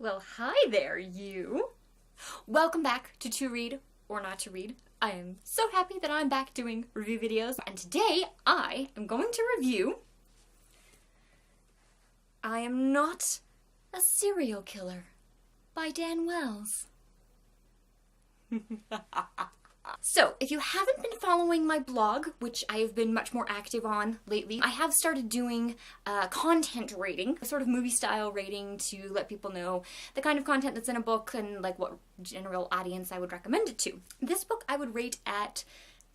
Well, hi there, you! Welcome back to To Read or Not to Read. I am so happy that I'm back doing review videos, and today I am going to review I Am Not a Serial Killer by Dan Wells. So, if you haven't been following my blog, which I have been much more active on lately, I have started doing content rating, a sort of movie-style rating to let people know the kind of content that's in a book and like what general audience I would recommend it to. This book I would rate at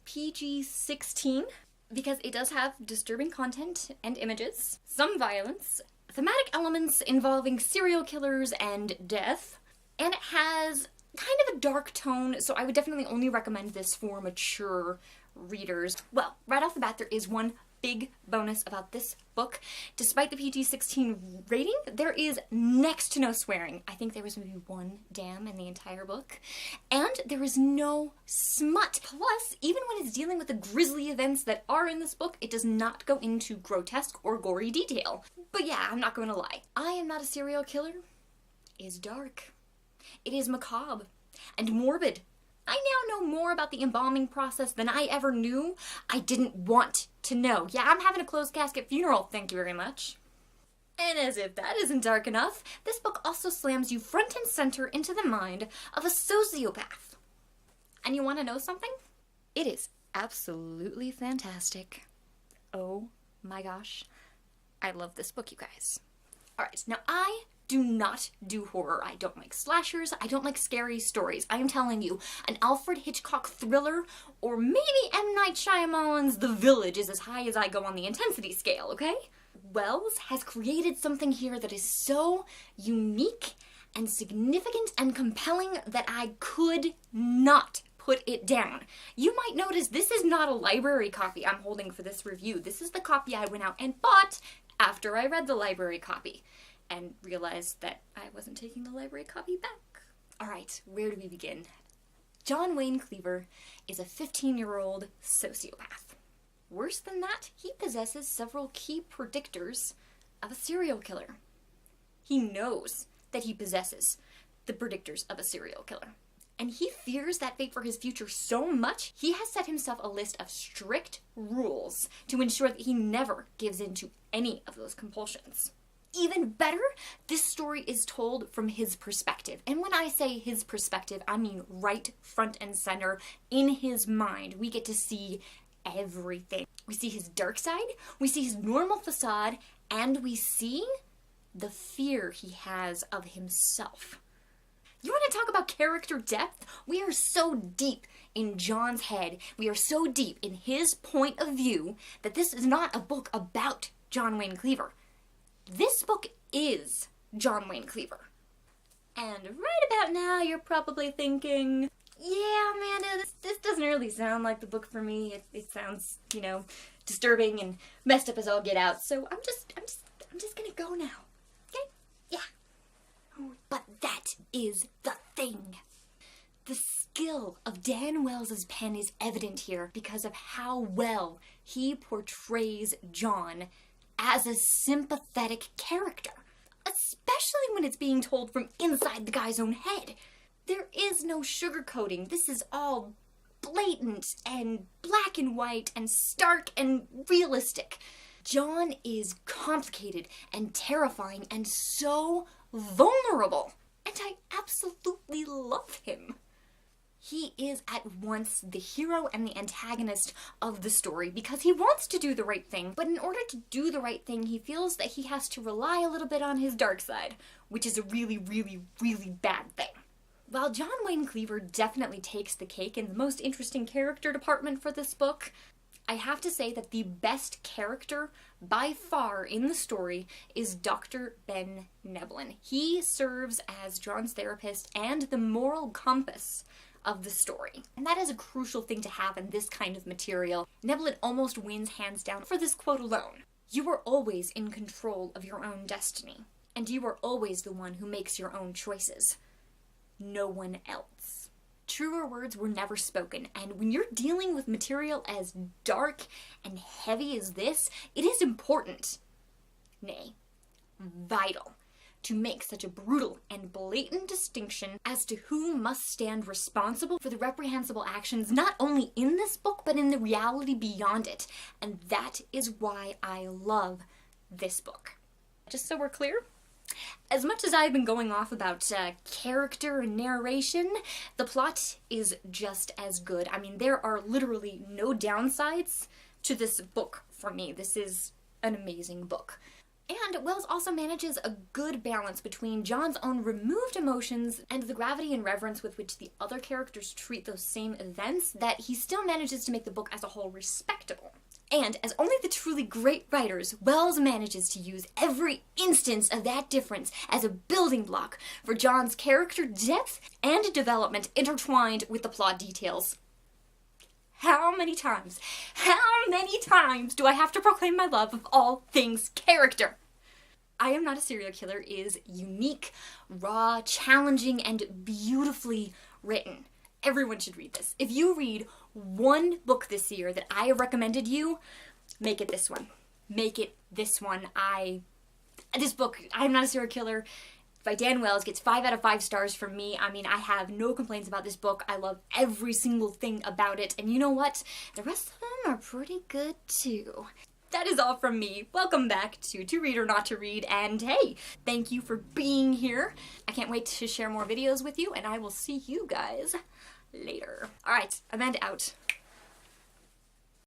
PG-16 because it does have disturbing content and images, some violence, thematic elements involving serial killers and death, and it has kind of a dark tone, so I would definitely only recommend this for mature readers. Well, right off the bat, there is one big bonus about this book. Despite the PG-16 rating, there is next to no swearing. I think there was maybe one damn in the entire book. And there is no smut. Plus, even when it's dealing with the grisly events that are in this book, it does not go into grotesque or gory detail. But yeah, I'm not going to lie. I Am Not a Serial Killer is dark. It is macabre and morbid. I now know more about the embalming process than I ever knew I didn't want to know. Yeah, I'm having a closed casket funeral, thank you very much. And as if that isn't dark enough, this book also slams you front and center into the mind of a sociopath. And you want to know something? It is absolutely fantastic. Oh my gosh. I love this book, you guys. Alright, now I do not do horror. I don't like slashers. I don't like scary stories. I am telling you, an Alfred Hitchcock thriller or maybe M. Night Shyamalan's The Village is as high as I go on the intensity scale, okay? Wells has created something here that is so unique and significant and compelling that I could not put it down. You might notice this is not a library copy I'm holding for this review. This is the copy I went out and bought after I read the library copy and realized that I wasn't taking the library copy back. Alright, where do we begin? John Wayne Cleaver is a 15-year-old sociopath. Worse than that, he possesses several key predictors of a serial killer. He knows that he possesses the predictors of a serial killer. And he fears that fate for his future so much, he has set himself a list of strict rules to ensure that he never gives in to any of those compulsions. Even better, this story is told from his perspective. And when I say his perspective, I mean right front and center in his mind. We get to see everything. We see his dark side, we see his normal facade, and we see the fear he has of himself. You want to talk about character depth? We are so deep in John's head, we are so deep in his point of view that this is not a book about John Wayne Cleaver. This book is John Wayne Cleaver. And right about now, you're probably thinking, yeah, Amanda, this doesn't really sound like the book for me. It sounds, you know, disturbing and messed up as all get out. So I'm just gonna go now. Okay? Yeah. But that is the thing. The skill of Dan Wells' pen is evident here because of how well he portrays John as a sympathetic character, especially when it's being told from inside the guy's own head. There is no sugarcoating. This is all blatant and black and white and stark and realistic. John is complicated and terrifying and so vulnerable, and I absolutely love him. He is at once the hero and the antagonist of the story because he wants to do the right thing, but in order to do the right thing, he feels that he has to rely a little bit on his dark side, which is a really, really, really bad thing. While John Wayne Cleaver definitely takes the cake in the most interesting character department for this book, I have to say that the best character by far in the story is Dr. Ben Neblin. He serves as John's therapist and the moral compass of the story. And that is a crucial thing to have in this kind of material. Neblin almost wins hands down for this quote alone. You are always in control of your own destiny, and you are always the one who makes your own choices. No one else. Truer words were never spoken, and when you're dealing with material as dark and heavy as this, it is important, nay, vital, to make such a brutal and blatant distinction as to who must stand responsible for the reprehensible actions not only in this book, but in the reality beyond it. And that is why I love this book. Just so we're clear, as much as I've been going off about character and narration, the plot is just as good. I mean, there are literally no downsides to this book for me. This is an amazing book. And Wells also manages a good balance between John's own removed emotions and the gravity and reverence with which the other characters treat those same events, that he still manages to make the book as a whole respectable. And as only the truly great writers, Wells manages to use every instance of that difference as a building block for John's character depth and development intertwined with the plot details. How many times do I have to proclaim my love of all things character? I Am Not a Serial Killer is unique, raw, challenging, and beautifully written. Everyone should read this. If you read one book this year that I have recommended you, make it this one. Make it this one. This book, I Am Not a Serial Killer, by Dan Wells, gets 5 out of 5 stars from me. I mean, I have no complaints about this book. I love every single thing about it. And you know what? The rest of them are pretty good too. That is all from me. Welcome back to Read or Not to Read. And hey, thank you for being here. I can't wait to share more videos with you, and I will see you guys later. All right, Amanda out.